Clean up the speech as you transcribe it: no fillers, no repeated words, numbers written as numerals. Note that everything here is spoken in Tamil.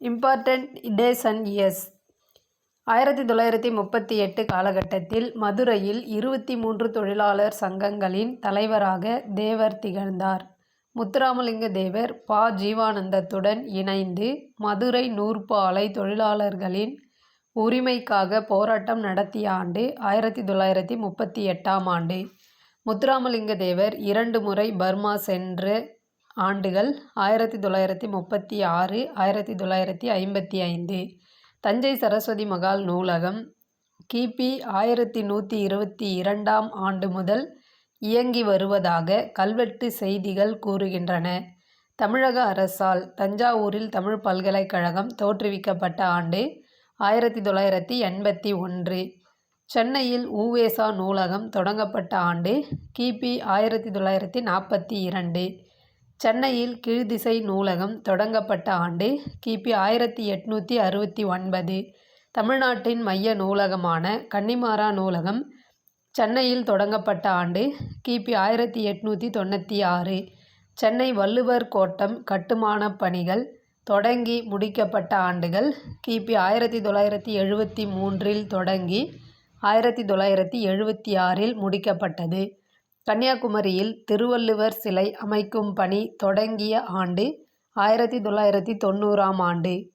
Important days and years. 1938 காலகட்டத்தில் மதுரையில் 23 தொழிலாளர் சங்கங்களின் தலைவராக தேவர் திகழ்ந்தார். முத்துராமலிங்க தேவர் ப. ஜீவானந்தத்துடன் இணைந்து மதுரை நூற்பாலை தொழிலாளர்களின் உரிமைக்காக போராட்டம் நடத்திய ஆண்டு 1938ஆம் ஆண்டு. முத்துராமலிங்க தேவர் 2 முறை பர்மா சென்ற ஆண்டுகள் 1936, 1955. தஞ்சை சரஸ்வதி மகால் நூலகம் கிபி 1122ஆம் ஆண்டு முதல் இயங்கி வருவதாக கல்வெட்டு செய்திகள் கூறுகின்றன. தமிழக அரசால் தஞ்சாவூரில் தமிழ் பல்கலைக்கழகம் தோற்றுவிக்கப்பட்ட ஆண்டு 1981. சென்னையில் உ.வே.சா. நூலகம் தொடங்கப்பட்ட ஆண்டு கிபி 1942. சென்னையில் கீழ்திசை நூலகம் தொடங்கப்பட்ட ஆண்டு கிபி 1869. தமிழ்நாட்டின் மைய நூலகமான கன்னிமாரா நூலகம் சென்னையில் தொடங்கப்பட்ட ஆண்டு கிபி 1896. சென்னை வள்ளுவர் கோட்டம் கட்டுமானப் பணிகள் தொடங்கி முடிக்கப்பட்ட ஆண்டுகள் கிபி 1973 தொடங்கி 1976 முடிக்கப்பட்டது. கன்னியாகுமரியில் திருவள்ளுவர் சிலை அமைக்கும் பணி தொடங்கிய ஆண்டு 1990ஆம் ஆண்டு.